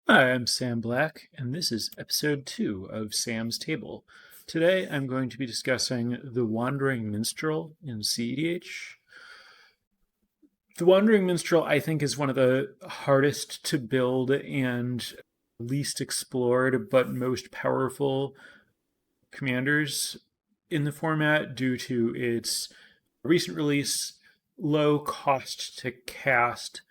Hi, I'm Sam Black, and this is episode 2 of Sam's Table. Today I'm going to be discussing the Wandering Minstrel in cEDH. The Wandering Minstrel, I think, is one of the hardest to build and least explored but most powerful commanders in the format due to its recent release, low cost to cast,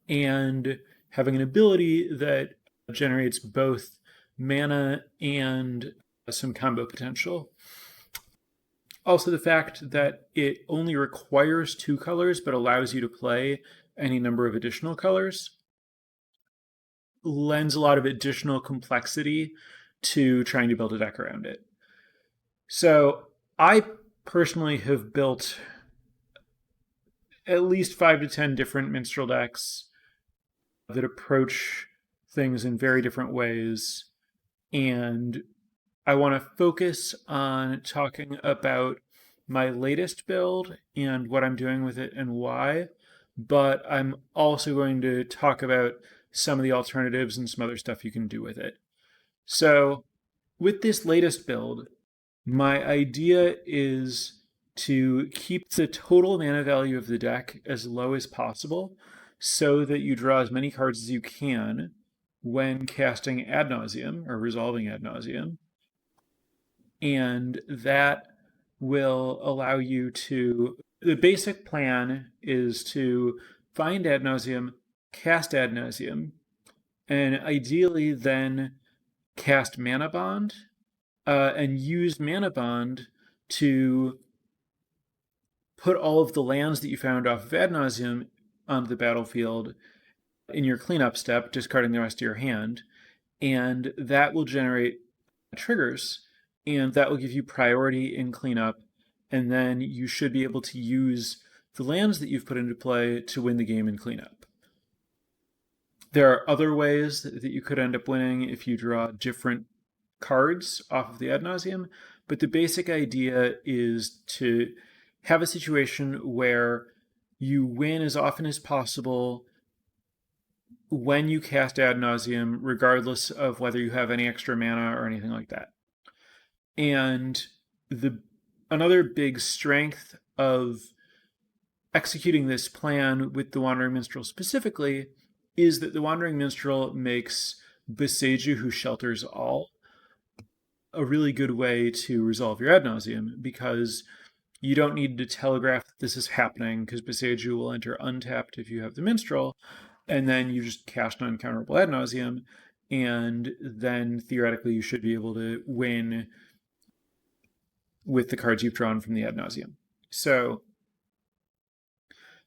and having an ability that generates both mana and some combo potential. Also, the fact that it only requires 2 colors but allows you to play any number of additional colors lends a lot of additional complexity to trying to build a deck around it. So, I personally have built at least 5 to 10 different minstrel decks that approach things in very different ways. And I want to focus on talking about my latest build and what I'm doing with it and why. But I'm also going to talk about some of the alternatives and some other stuff you can do with it. So, with this latest build, my idea is to keep the total mana value of the deck as low as possible so that you draw as many cards as you can when casting Ad Nauseam or resolving Ad Nauseam. And that will allow you to. The basic plan is to find Ad Nauseam, cast Ad Nauseam, and ideally then cast Mana Bond and use Mana Bond to put all of the lands that you found off of Ad Nauseam onto the battlefield in your cleanup step, discarding the rest of your hand, and that will generate triggers, and that will give you priority in cleanup, and then you should be able to use the lands that you've put into play to win the game in cleanup. There are other ways that you could end up winning if you draw different cards off of the Ad Nauseam, but the basic idea is to have a situation where you win as often as possible when you cast Ad Nauseam, regardless of whether you have any extra mana or anything like that. And another big strength of executing this plan with the Wandering Minstrel specifically is that the Wandering Minstrel makes Boseiju, who shelters all, a really good way to resolve your Ad Nauseam, because you don't need to telegraph that this is happening, because Boseiju will enter untapped if you have the Minstrel, and then you just cast an uncounterable Ad Nauseam, and then theoretically you should be able to win with the cards you've drawn from the Ad Nauseam. So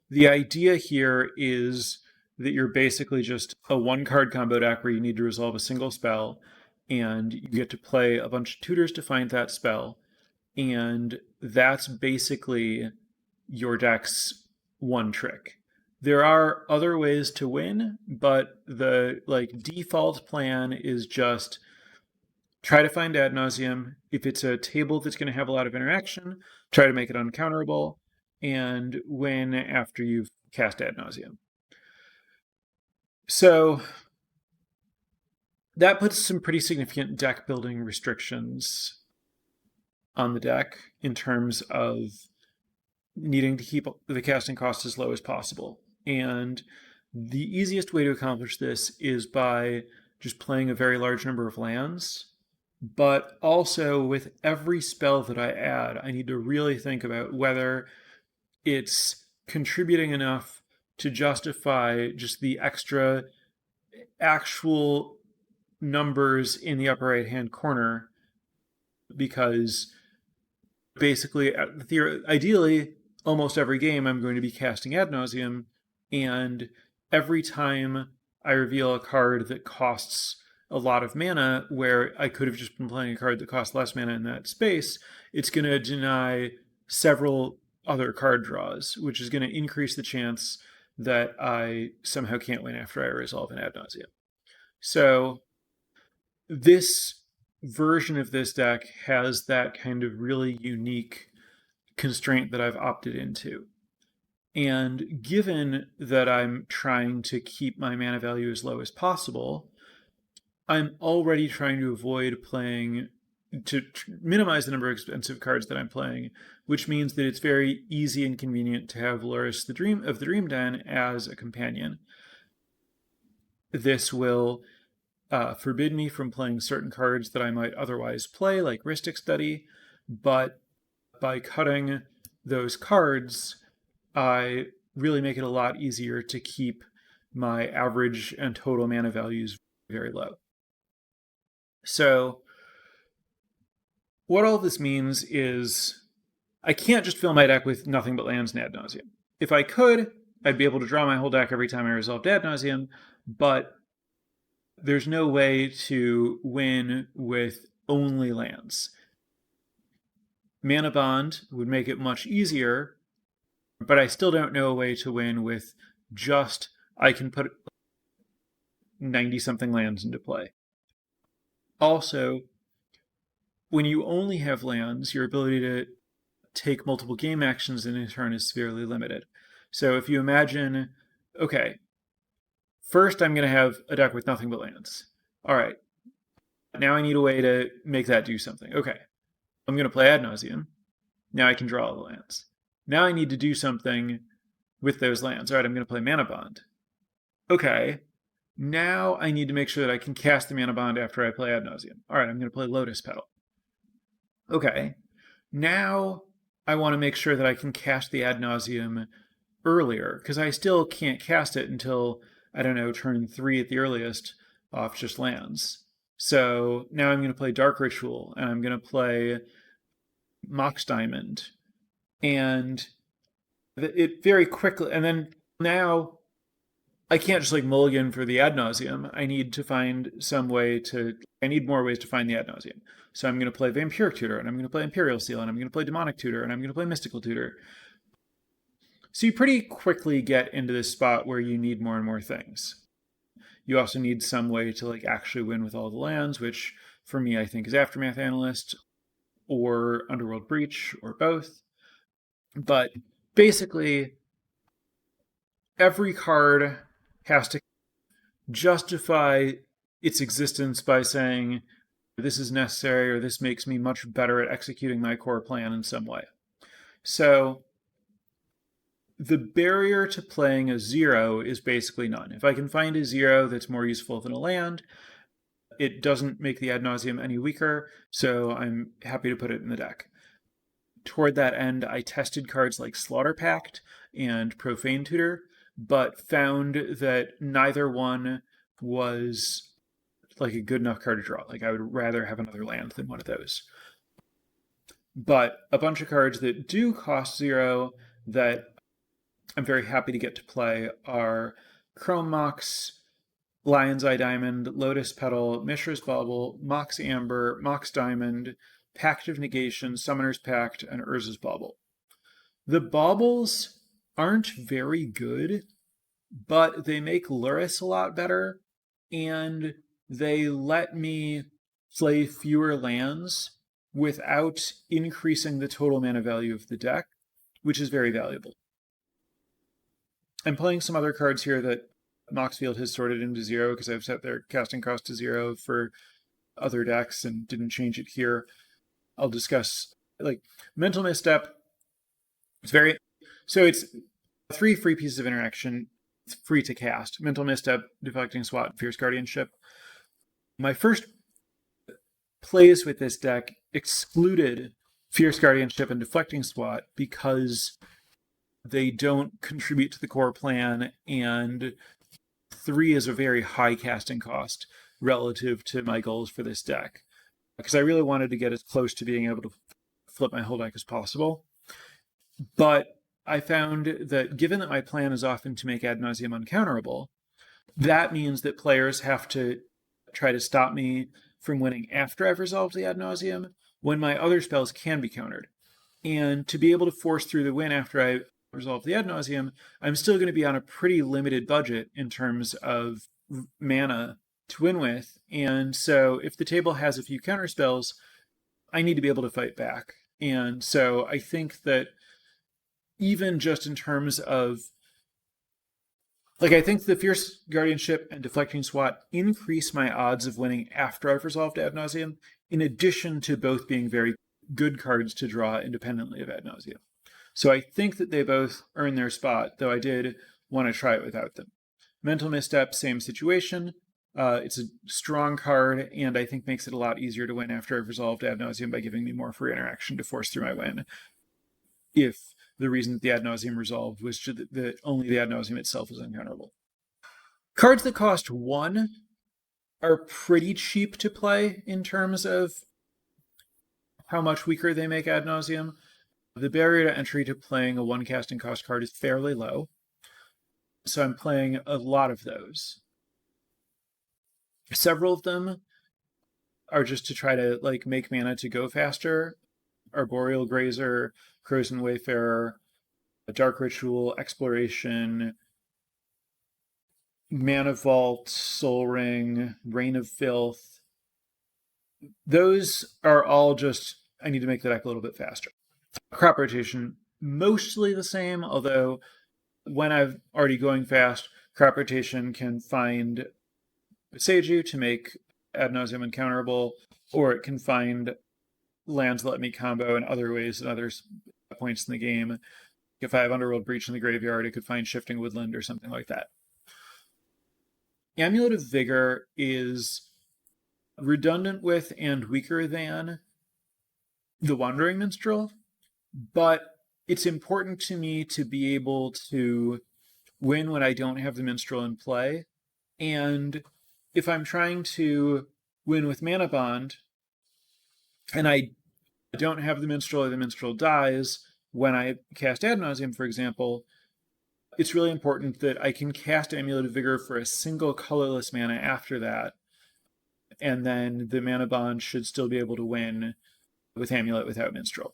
the idea here is that you're basically just a 1-card combo deck where you need to resolve a single spell, and you get to play a bunch of tutors to find that spell, and that's basically your deck's one trick. There are other ways to win, but the default plan is just try to find Ad Nauseam. If it's a table that's going to have a lot of interaction, try to make it uncounterable, and win after you've cast Ad Nauseam. So that puts some pretty significant deck building restrictions on the deck in terms of needing to keep the casting cost as low as possible. And the easiest way to accomplish this is by just playing a very large number of lands. But also, with every spell that I add, I need to really think about whether it's contributing enough to justify just the extra actual numbers in the upper right hand corner, because basically, ideally, almost every game I'm going to be casting Ad Nauseam, and every time I reveal a card that costs a lot of mana where I could have just been playing a card that costs less mana in that space, it's going to deny several other card draws, which is going to increase the chance that I somehow can't win after I resolve an Ad Nauseam. So this version of this deck has that kind of really unique constraint that I've opted into. And given that I'm trying to keep my mana value as low as possible, I'm already trying to avoid playing to minimize the number of expensive cards that I'm playing, which means that it's very easy and convenient to have Loris the Dream Den as a companion. This will forbid me from playing certain cards that I might otherwise play, like Rhystic Study, but by cutting those cards, I really make it a lot easier to keep my average and total mana values very low. So what all this means is I can't just fill my deck with nothing but lands and ad nauseam. If I could, I'd be able to draw my whole deck every time I resolved ad nauseam, but there's no way to win with only lands. Mana Bond would make it much easier, but I still don't know a way to win with just I can put 90 something lands into play. Also, when you only have lands, your ability to take multiple game actions in a turn is severely limited. So if you imagine, okay, first I'm going to have a deck with nothing but lands. All right, now I need a way to make that do something. Okay, I'm going to play Ad Nauseam. Now I can draw all the lands. Now I need to do something with those lands. All right, I'm going to play Mana Bond. Okay, now I need to make sure that I can cast the Mana Bond after I play Ad Nauseam. All right, I'm going to play Lotus Petal. Okay, now I want to make sure that I can cast the Ad Nauseam earlier, because I still can't cast it until, I don't know, turn 3 at the earliest off just lands. So now I'm going to play Dark Ritual, and I'm going to play Mox Diamond. And it very quickly, and then now I can't just like mulligan for the ad nauseum. I need to find some way to, I need more ways to find the ad nauseum. So I'm going to play Vampiric Tutor, and I'm going to play Imperial Seal, and I'm going to play Demonic Tutor, and I'm going to play Mystical Tutor. So you pretty quickly get into this spot where you need more and more things. You also need some way to like actually win with all the lands, which for me I think is Aftermath Analyst or Underworld Breach or both. But basically, every card has to justify its existence by saying, this is necessary, or this makes me much better at executing my core plan in some way. So the barrier to playing a 0 is basically none. If I can find a 0 that's more useful than a land, it doesn't make the ad nauseum any weaker, so I'm happy to put it in the deck. Toward that end, I tested cards like Slaughter Pact and Profane Tutor, but found that neither one was like a good enough card to draw. Like I would rather have another land than one of those. But a bunch of cards that do cost 0 that I'm very happy to get to play are Chrome Mox, Lion's Eye Diamond, Lotus Petal, Mishra's Bauble, Mox Amber, Mox Diamond, Pact of Negation, Summoner's Pact, and Urza's Bauble. The baubles aren't very good, but they make Luris a lot better, and they let me play fewer lands without increasing the total mana value of the deck, which is very valuable. I'm playing some other cards here that Moxfield has sorted into 0 because I've set their casting cost to 0 for other decks and didn't change it here. I'll discuss like Mental Misstep. It's very, so it's 3 free pieces of interaction. It's free to cast. Mental Misstep, Deflecting Swat, Fierce Guardianship. My first plays with this deck excluded Fierce Guardianship and Deflecting Swat because they don't contribute to the core plan, and 3 is a very high casting cost relative to my goals for this deck. Because I really wanted to get as close to being able to flip my whole deck as possible. But I found that given that my plan is often to make Ad Nauseam uncounterable, that means that players have to try to stop me from winning after I've resolved the Ad Nauseam when my other spells can be countered. And to be able to force through the win after I resolve the Ad Nauseam, I'm still going to be on a pretty limited budget in terms of mana to win with. And so if the table has a few counter spells, I need to be able to fight back. And so I think that even just in terms of Like, I think the Fierce Guardianship and Deflecting Swat increase my odds of winning after I've resolved Ad Nauseam, in addition to both being very good cards to draw independently of Ad Nauseam. So I think that they both earn their spot, though I did want to try it without them. Mental Misstep, same situation. It's a strong card, and I think makes it a lot easier to win after I've resolved Ad Nauseam by giving me more free interaction to force through my win. If the reason that the Ad Nauseam resolved was that only the Ad Nauseam itself is uncounterable. Cards that cost 1 are pretty cheap to play in terms of how much weaker they make Ad Nauseam. The barrier to entry to playing a 1 casting cost card is fairly low, so I'm playing a lot of those. Several of them are just to try to like make mana to go faster. Arboreal Grazer, Crozen Wayfarer, Dark Ritual, Exploration, Mana Vault, Soul Ring, Rain of Filth. Those are all just, I need to make the deck a little bit faster. Crop rotation, mostly the same, although when I'm already going fast, crop rotation can find Seiju to make Ad Nauseam uncounterable, or it can find lands that let me combo in other ways and other points in the game. If I have Underworld Breach in the graveyard, it could find Shifting Woodland or something like that. Amulet of Vigor is redundant with and weaker than the Wandering Minstrel, but it's important to me to be able to win when I don't have the Minstrel in play. And if I'm trying to win with Mana Bond, and I don't have the Minstrel or the Minstrel dies when I cast Ad Nauseam, for example, it's really important that I can cast Amulet of Vigor for a single colorless mana after that, and then the Mana Bond should still be able to win with Amulet without Minstrel.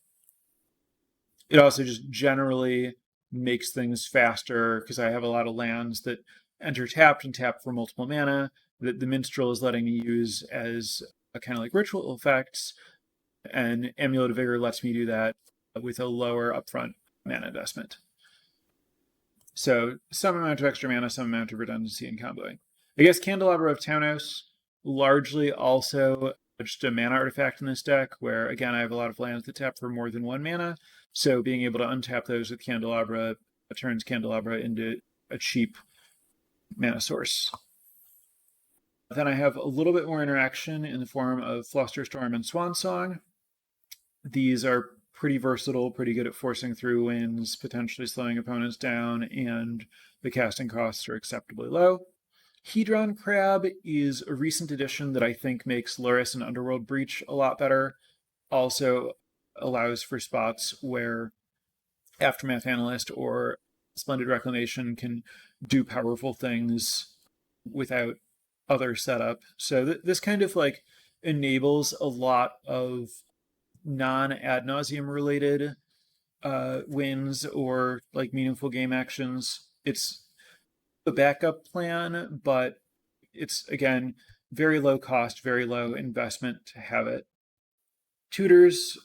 It also just generally makes things faster because I have a lot of lands that enter tapped and tap for multiple mana that the Minstrel is letting me use as a kind of like ritual effects, and Amulet of Vigor lets me do that with a lower upfront mana investment. So some amount of extra mana, some amount of redundancy in comboing. I guess Candelabra of Taunos, largely also just a mana artifact in this deck, where again I have a lot of lands that tap for more than 1 mana, so being able to untap those with Candelabra turns Candelabra into a cheap mana source. Then I have a little bit more interaction in the form of Flusterstorm and Swansong. These are pretty versatile, pretty good at forcing through wins, potentially slowing opponents down, and the casting costs are acceptably low. Hedron Crab is a recent addition that I think makes Luris and Underworld Breach a lot better. Also allows for spots where Aftermath Analyst or Splendid Reclamation can do powerful things without other setup. So this kind of like enables a lot of non-Ad Nauseam related wins or like meaningful game actions. It's a backup plan, but it's again very low cost, very low investment to have it. Tutors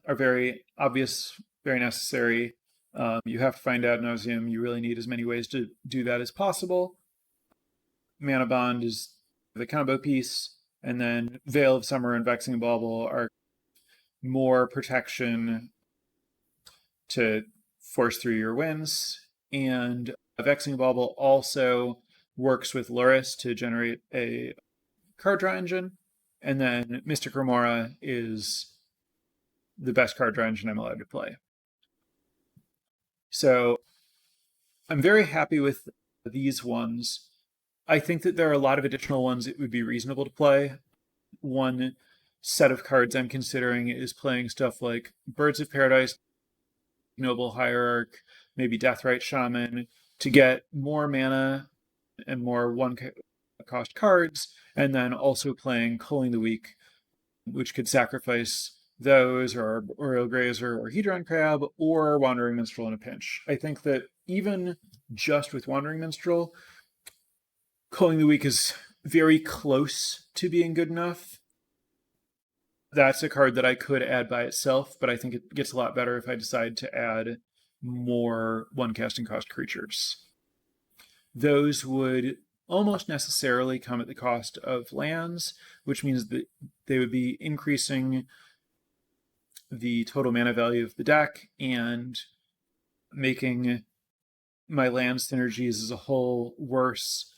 are very obvious, very necessary. You have to find Ad Nauseam. You really need as many ways to do that as possible. Mana Bond is the combo piece, and then Veil of Summer and Vexing Bauble are more protection to force through your wins. And Vexing Bauble also works with Luris to generate a card draw engine. And then Mystic Remora is the best card draw engine I'm allowed to play. So I'm very happy with these ones. I think that there are a lot of additional ones it would be reasonable to play. One set of cards I'm considering is playing stuff like Birds of Paradise, Noble Hierarch, maybe Deathrite Shaman to get more mana and more 1 cost cards, and then also playing Culling the Weak, which could sacrifice those, or Oriole Grazer, or Hedron Crab, or Wandering Minstrel in a pinch. I think that even just with Wandering Minstrel, Culling the Weak is very close to being good enough. That's a card that I could add by itself, but I think it gets a lot better if I decide to add more 1 casting cost creatures. those would almost necessarily come at the cost of lands, which means that they would be increasing the total mana value of the deck and making my land synergies as a whole worse.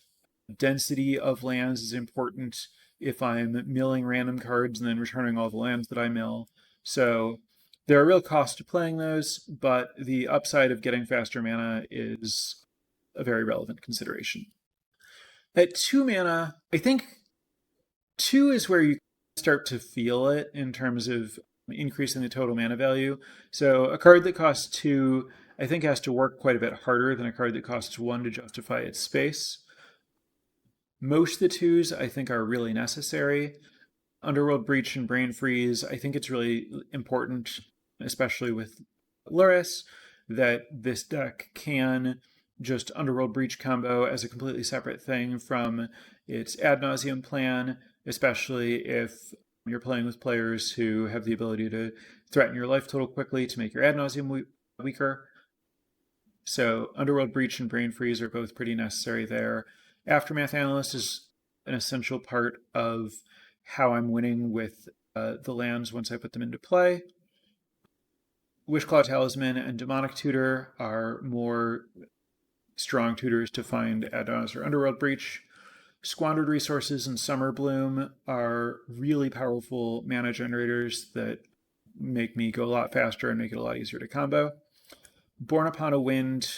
Density of lands is important if I'm milling random cards and then returning all the lands that I mill. So there are real costs to playing those, but the upside of getting faster mana is a very relevant consideration. At 2 mana, I think 2 is where you start to feel it in terms of increasing the total mana value. So a card that costs 2, I think, has to work quite a bit harder than a card that costs 1 to justify its space. Most of the 2s, I think, are really necessary. Underworld Breach and Brain Freeze, I think it's really important, especially with Luris, that this deck can just Underworld Breach combo as a completely separate thing from its ad nauseum plan, especially if you're playing with players who have the ability to threaten your life total quickly to make your ad nauseum weaker. So Underworld Breach and Brain Freeze are both pretty necessary there. Aftermath Analyst is an essential part of how I'm winning with the lands once I put them into play. Wishclaw Talisman and Demonic Tutor are more strong tutors to find add-ons or Underworld Breach. Squandered Resources and Summer Bloom are really powerful mana generators that make me go a lot faster and make it a lot easier to combo. Born Upon a Wind.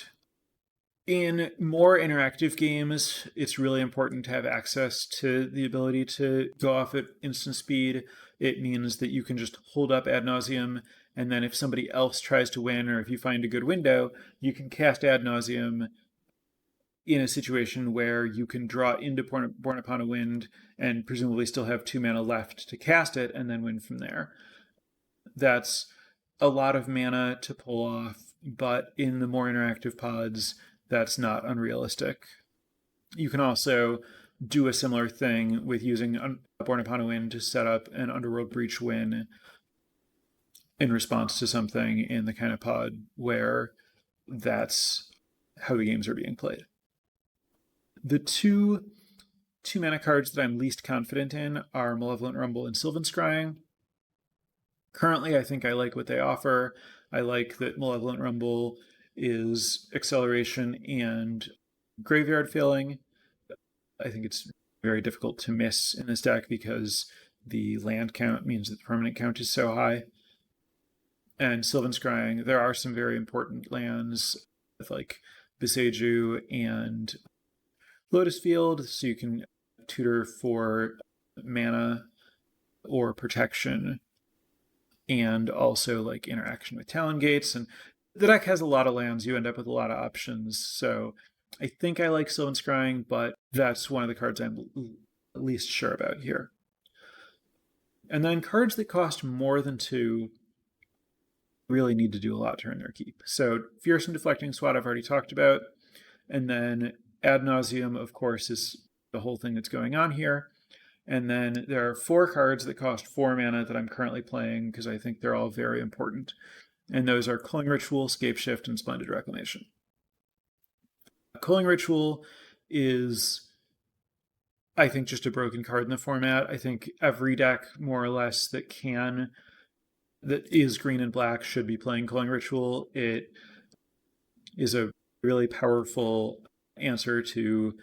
In more interactive games, it's really important to have access to the ability to go off at instant speed. It means that you can just hold up ad nauseum, and then if somebody else tries to win, or if you find a good window, you can cast ad nauseum in a situation where you can draw into Born Upon a Wind and presumably still have 2 mana left to cast it and then win from there. That's a lot of mana to pull off, but in the more interactive pods, that's not unrealistic. You can also do a similar thing with using Born Upon a Wind to set up an Underworld Breach win in response to something in the kind of pod where that's how the games are being played. The two mana cards that I'm least confident in are Malevolent Rumble and Sylvan Scrying. Currently, I think I like what they offer. I like that Malevolent Rumble is acceleration and graveyard filling. I think it's very difficult to miss in this deck because the land count means that the permanent count is so high. And Sylvan Scrying, there are some very important lands with like Viseju and Lotus Field, so you can tutor for mana or protection, and also like interaction with Talon Gates. And the deck has a lot of lands. You end up with a lot of options. So I think I like Sylvan Scrying, but that's one of the cards I'm least sure about here. And then cards that cost more than 2 really need to do a lot to earn their keep. So Fearsome Deflecting Swat I've already talked about. And then Ad Nauseum, of course, is the whole thing that's going on here. And then there are 4 cards that cost 4 mana that I'm currently playing because I think they're all very important. And those are Culling Ritual, Scapeshift, and Splendid Reclamation. Culling Ritual is, I think, just a broken card in the format. I think every deck, more or less, that is green and black should be playing Culling Ritual. It is a really powerful answer to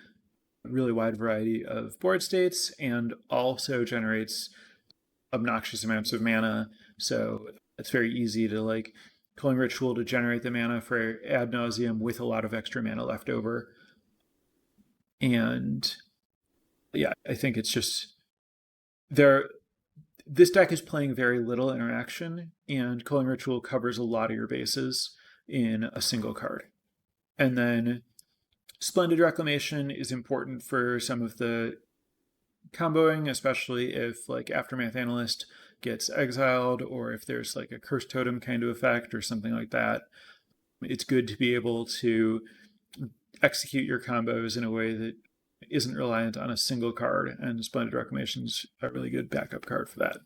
a really wide variety of board states and also generates obnoxious amounts of mana. So it's very easy to like Culling Ritual to generate the mana for Ad Nauseum with a lot of extra mana left over. And yeah, I think it's just this deck is playing very little interaction, and Culling Ritual covers a lot of your bases in a single card. And then Splendid Reclamation is important for some of the comboing, especially if like Aftermath Analyst gets exiled or if there's like a Cursed Totem kind of effect or something like that. It's good to be able to execute your combos in a way that isn't reliant on a single card, and Splendid Reclamation's a really good backup card for that.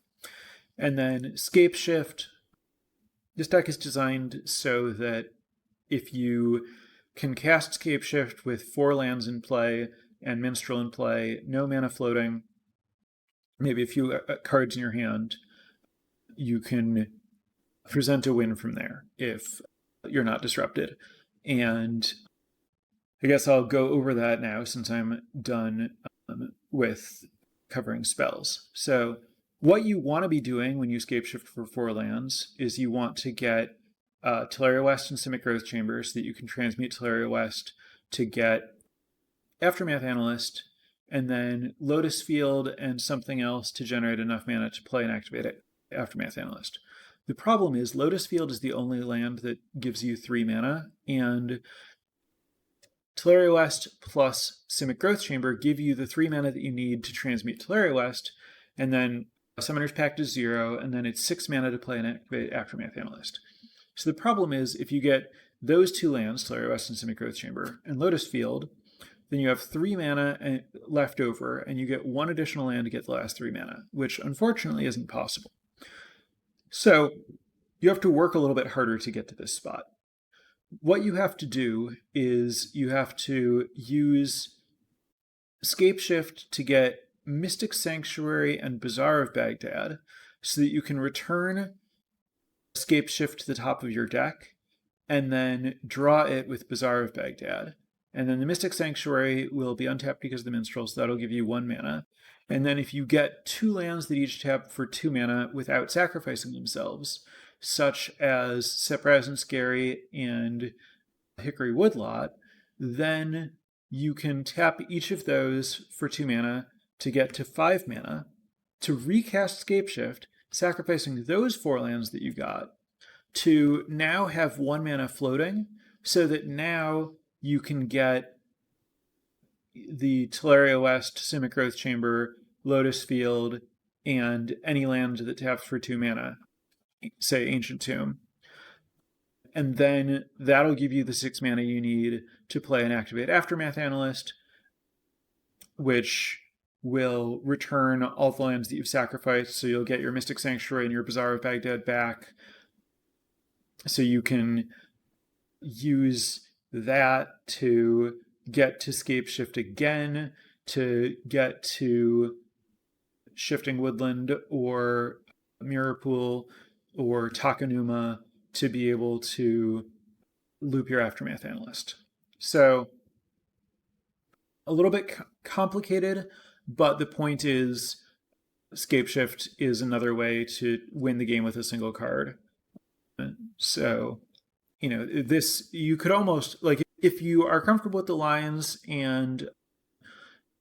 And then Scapeshift. This deck is designed so that if you can cast Scapeshift with 4 lands in play and Minstrel in play, no mana floating, maybe a few cards in your hand, you can present a win from there if you're not disrupted. And I guess I'll go over that now since I'm done with covering spells. So what you want to be doing when you Scapeshift for 4 lands is you want to get Teleria West and Simic Growth Chamber so that you can transmute Teleria West to get Aftermath Analyst, and then Lotus Field and something else to generate enough mana to play and activate it, Aftermath Analyst. The problem is Lotus Field is the only land that gives you 3 mana, and Teleria West plus Simic Growth Chamber give you the 3 mana that you need to transmute Teleria West, and then Summoner's Pact is 0, and then it's 6 mana to play and activate Aftermath Analyst. So the problem is if you get those 2 lands, Teleria West and Simic Growth Chamber, and Lotus Field, then you have 3 mana left over, and you get 1 additional land to get the last 3 mana, which unfortunately isn't possible. So you have to work a little bit harder to get to this spot. What you have to do is you have to use Scapeshift to get Mystic Sanctuary and Bazaar of Baghdad so that you can return Scapeshift to the top of your deck and then draw it with Bazaar of Baghdad. And then the Mystic Sanctuary will be untapped because of the Minstrel, so that'll give you 1 mana. And then if you get 2 lands that each tap for 2 mana without sacrificing themselves, such as Sepraz and Scary and Hickory Woodlot, then you can tap each of those for 2 mana to get to 5 mana, to recast Scapeshift, sacrificing those 4 lands that you got, to now have 1 mana floating, so that now you can get the Teleria West, Simic Growth Chamber, Lotus Field, and any land that taps for 2 mana, say Ancient Tomb. And then that'll give you the 6 mana you need to play and activate Aftermath Analyst, which will return all the lands that you've sacrificed, so you'll get your Mystic Sanctuary and your Bazaar of Baghdad back, so you can use that to get to Scapeshift again, to get to Shifting Woodland or Mirror Pool or Takanuma to be able to loop your Aftermath Analyst. So a little bit complicated, but the point is Scapeshift is another way to win the game with a single card. So this, you could almost, like, if you are comfortable with the lines and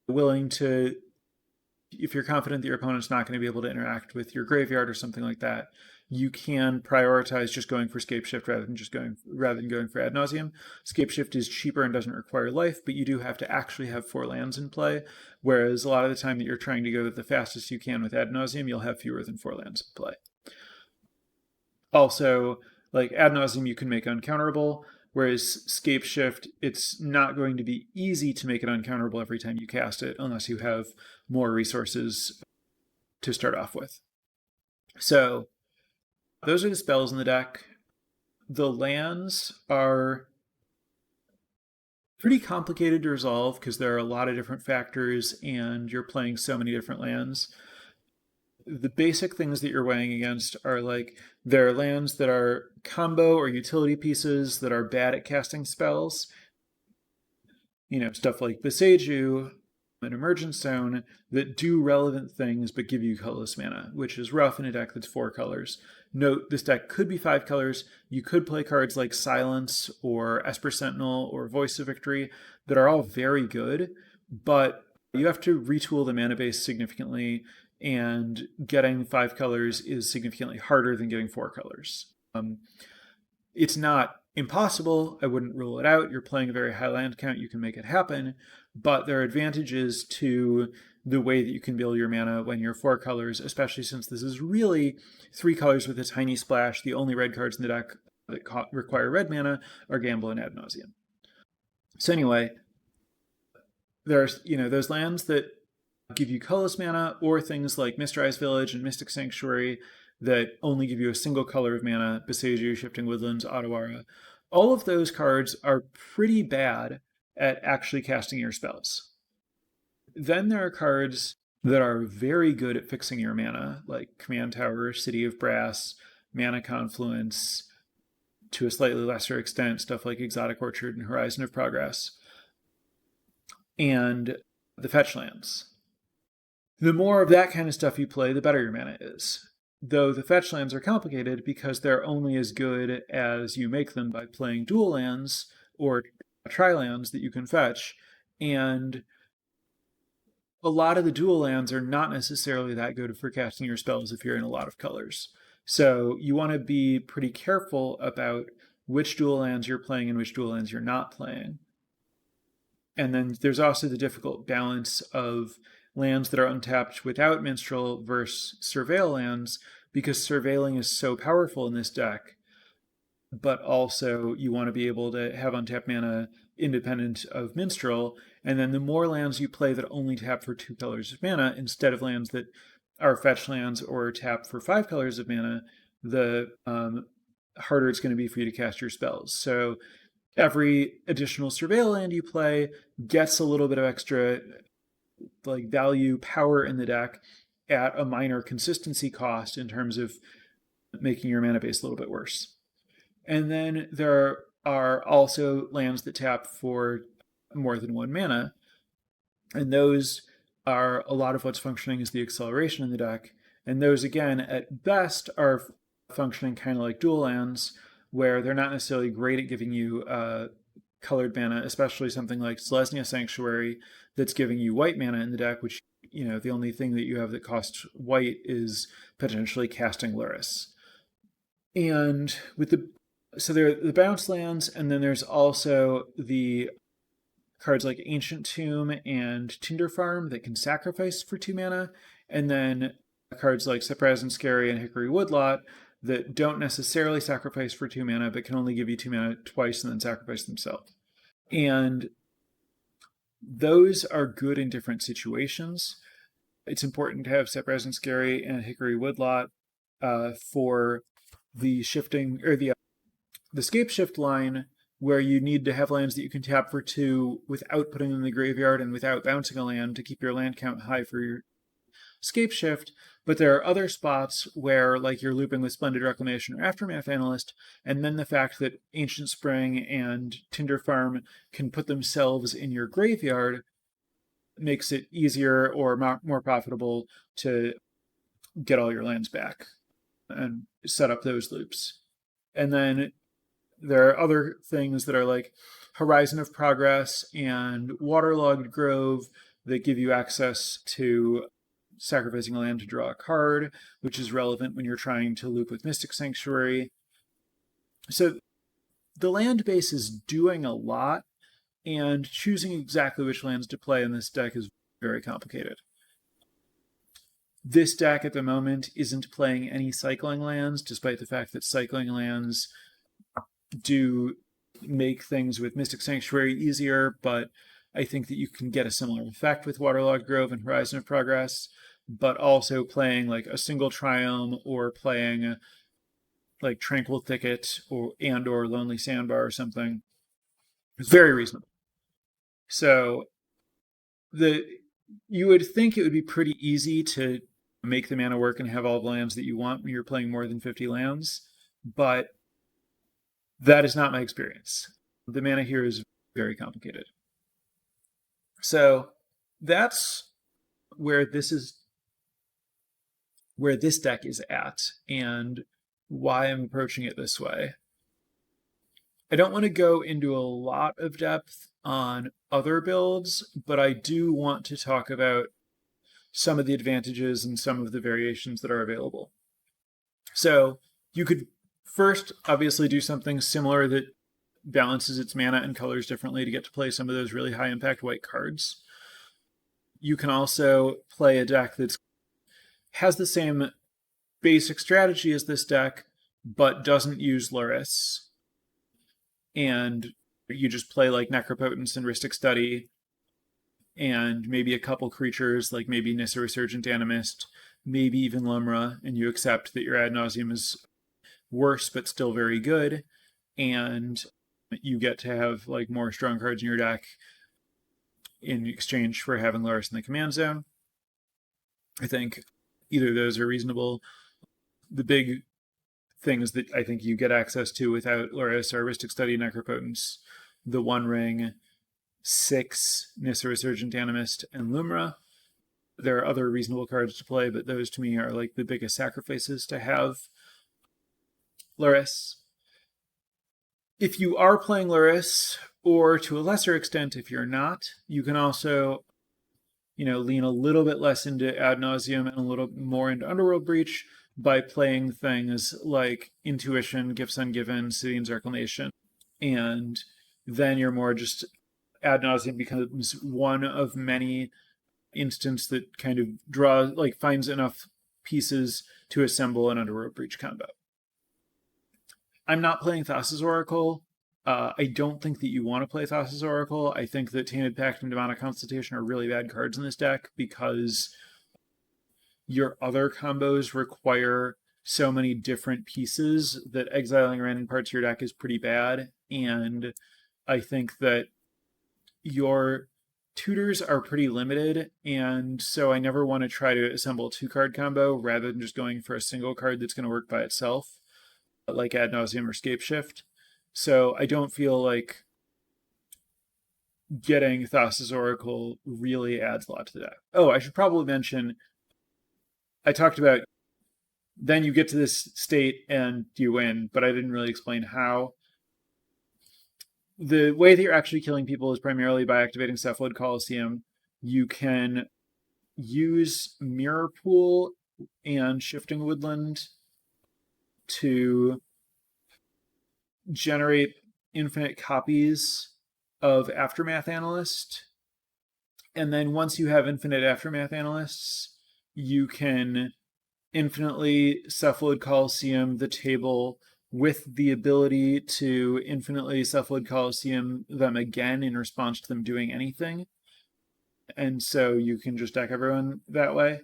willing to, if you're confident that your opponent's not going to be able to interact with your graveyard or something like that, you can prioritize just going for Scapeshift rather than going for Ad Nauseam. Scapeshift is cheaper and doesn't require life, but you do have to actually have 4 lands in play, whereas a lot of the time that you're trying to go the fastest you can with Ad Nauseam, you'll have fewer than 4 lands in play. Also, like Ad Nauseam you can make uncounterable, whereas Scapeshift, it's not going to be easy to make it uncounterable every time you cast it unless you have more resources to start off with. So those are the spells in the deck. The lands are pretty complicated to resolve because there are a lot of different factors and you're playing so many different lands. The basic things that you're weighing against are like, there are lands that are combo or utility pieces that are bad at casting spells. Stuff like Beseiju and Emergent Stone that do relevant things but give you colorless mana, which is rough in a deck that's 4 colors. Note, this deck could be 5 colors. You could play cards like Silence or Esper Sentinel or Voice of Victory that are all very good, but you have to retool the mana base significantly, and getting 5 colors is significantly harder than getting 4 colors. It's not impossible. I wouldn't rule it out. You're playing a very high land count. You can make it happen, but there are advantages to the way that you can build your mana when you're 4 colors, especially since this is really 3 colors with a tiny splash. The only red cards in the deck that require red mana are Gamble and Ad Nauseam. So anyway, there's those lands that give you colorless mana, or things like Mistrized Village and Mystic Sanctuary that only give you a single color of mana, Beseiju, Shifting Woodlands, Otawara. all of those cards are pretty bad at actually casting your spells. Then there are cards that are very good at fixing your mana, like Command Tower, City of Brass, Mana Confluence, to a slightly lesser extent, stuff like Exotic Orchard and Horizon of Progress, and the fetch lands. The more of that kind of stuff you play, the better your mana is. Though the fetch lands are complicated because they're only as good as you make them by playing dual lands or tri-lands that you can fetch, and a lot of the dual lands are not necessarily that good for casting your spells if you're in a lot of colors. So you want to be pretty careful about which dual lands you're playing and which dual lands you're not playing. And then there's also the difficult balance of lands that are untapped without Minstrel versus Surveil lands, because surveilling is so powerful in this deck, but also you want to be able to have untapped mana independent of Minstrel. And then the more lands you play that only tap for 2 colors of mana instead of lands that are fetch lands or tap for 5 colors of mana, the harder it's going to be for you to cast your spells. So every additional surveil land you play gets a little bit of extra like value power in the deck at a minor consistency cost in terms of making your mana base a little bit worse. And then there are also lands that tap for more than 1 mana, and those are a lot of what's functioning as the acceleration in the deck. And those, again, at best are functioning kind of like dual lands, where they're not necessarily great at giving you colored mana, especially something like Selesnya Sanctuary that's giving you white mana in the deck, which, you know, the only thing that you have that costs white is potentially casting Lurrus. And with so there are the bounce lands, and then there's also the cards like Ancient Tomb and Tinder Farm that can sacrifice for 2 mana, and then cards like Surprise and Scary and Hickory Woodlot that don't necessarily sacrifice for 2 mana, but can only give you 2 mana twice and then sacrifice themselves. And those are good in different situations. It's important to have Surprise and Scary and Hickory Woodlot for the shifting, or the scape shift line, where you need to have lands that you can tap for 2 without putting them in the graveyard and without bouncing a land to keep your land count high for your scape shift. But there are other spots where, like, you're looping with Splendid Reclamation or Aftermath Analyst, and then the fact that Ancient Spring and Tinder Farm can put themselves in your graveyard makes it easier or more profitable to get all your lands back and set up those loops. And then there are other things that are like Horizon of Progress and Waterlogged Grove that give you access to sacrificing a land to draw a card, which is relevant when you're trying to loop with Mystic Sanctuary. So the land base is doing a lot, and choosing exactly which lands to play in this deck is very complicated. This deck at the moment isn't playing any cycling lands, despite the fact that cycling lands do make things with Mystic Sanctuary easier, but I think that you can get a similar effect with Waterlogged Grove and Horizon of Progress, but also playing like a single Triumph or playing like Tranquil Thicket or Lonely Sandbar or something is very reasonable. So you would think it would be pretty easy to make the mana work and have all the lands that you want when you're playing more than 50 lands, but that is not my experience. The mana here is very complicated. So that's where this deck is at and why I'm approaching it this way. I don't want to go into a lot of depth on other builds, but I do want to talk about some of the advantages and some of the variations that are available. So you could first obviously do something similar that balances its mana and colors differently to get to play some of those really high impact white cards. You can also play a deck that has the same basic strategy as this deck, but doesn't use Lurrus. And you just play like Necropotence and Rhystic Study, and maybe a couple creatures, like maybe Nissa Resurgent Animist, maybe even Lumra, and you accept that your Ad Nauseam is worse but still very good. And you get to have like more strong cards in your deck in exchange for having Loris in the command zone. I think either of those are reasonable. The big things that I think you get access to without Loris are Rhystic Study, Necropotence, the One Ring, 6, Nissa Resurgent Animist, and Lumra. There are other reasonable cards to play, but those to me are like the biggest sacrifices to have Loris. If you are playing Loris, or to a lesser extent, if you're not, you can also, lean a little bit less into Ad Nauseam and a little more into Underworld Breach by playing things like Intuition, Gifts Ungiven, Scythian's Reclamation, and then you're more just Ad Nauseam becomes one of many instances that kind of finds enough pieces to assemble an Underworld Breach combo. I'm not playing Thassa's Oracle. I don't think that you want to play Thassa's Oracle. I think that Tainted Pact and Demonic Consultation are really bad cards in this deck because your other combos require so many different pieces that exiling random parts of your deck is pretty bad. And I think that your tutors are pretty limited, and so I never want to try to assemble a 2-card combo rather than just going for a single card that's going to work by itself, like Ad Nauseam or Scape Shift. So I don't feel like getting Thassa's Oracle really adds a lot to the deck. Oh, I should probably mention, I talked about then you get to this state and you win, but I didn't really explain how. The way that you're actually killing people is primarily by activating Cephalid Coliseum. You can use Mirror Pool and Shifting Woodland to generate infinite copies of Aftermath Analyst. And then once you have infinite Aftermath Analysts, you can infinitely Cephalid Coliseum the table with the ability to infinitely Cephalid Coliseum them again in response to them doing anything. And so you can just deck everyone that way.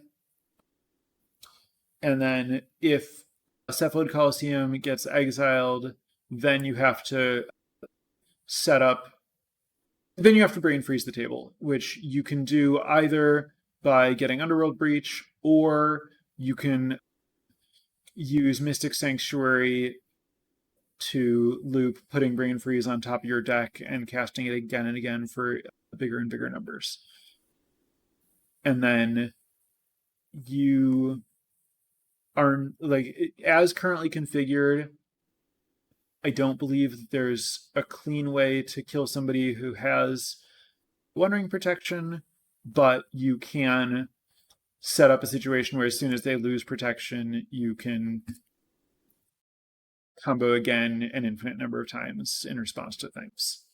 And then if Cephalid Coliseum gets exiled, then you have to set up, then you have to brain freeze the table, which you can do either by getting Underworld Breach, or you can use Mystic Sanctuary to loop, putting Brain Freeze on top of your deck and casting it again and again for bigger and bigger numbers. And then you are, like, as currently configured, I don't believe there's a clean way to kill somebody who has One Ring protection, but you can set up a situation where as soon as they lose protection, you can combo again an infinite number of times in response to things.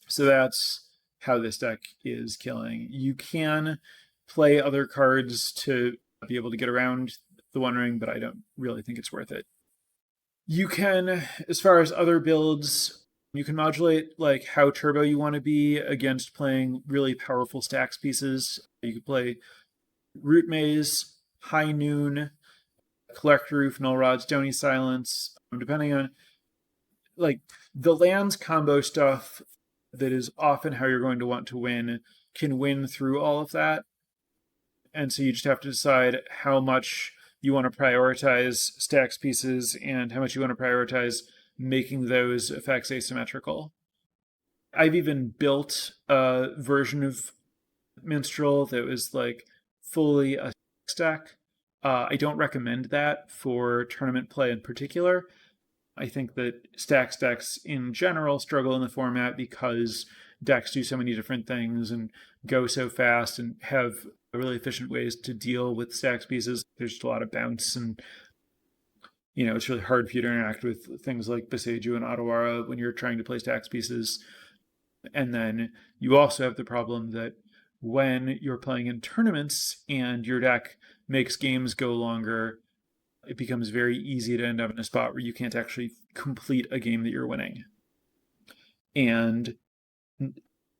So that's how this deck is killing. You can play other cards to be able to get around the One Ring, but I don't really think it's worth it. You can, as far as other builds, you can modulate like how turbo you want to be against playing really powerful stacks pieces. You could play Root Maze, High Noon, Collect Roof, Null Rod, Stony Silence, depending on like the lands combo stuff that is often how you're going to want to win can win through all of that. And so you just have to decide how much you want to prioritize stacks pieces and how much you want to prioritize making those effects asymmetrical. I've even built a version of Minstrel that was like fully a stack. I don't recommend that for tournament play in particular. I think that stacks decks in general struggle in the format because decks do so many different things and go so fast and have really efficient ways to deal with stacks pieces. There's just a lot of bounce, and it's really hard for you to interact with things like Boseiju and Otawara when you're trying to play stacks pieces. And then you also have the problem that when you're playing in tournaments and your deck makes games go longer, it becomes very easy to end up in a spot where you can't actually complete a game that you're winning. And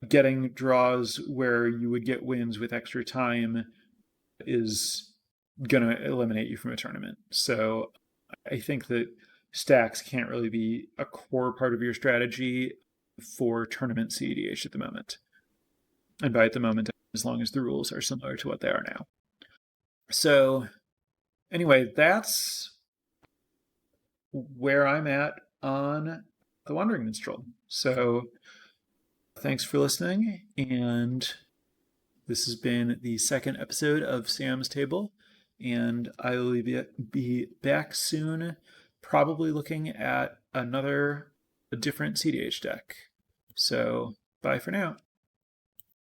getting draws where you would get wins with extra time is going to eliminate you from a tournament. So I think that stacks can't really be a core part of your strategy for tournament cEDH at the moment. And by at the moment, as long as the rules are similar to what they are now. So anyway, that's where I'm at on the Wandering Minstrel. So thanks for listening, and this has been the second episode of Sam's Table, and I will be back soon, probably looking at a different cEDH deck. So bye for now.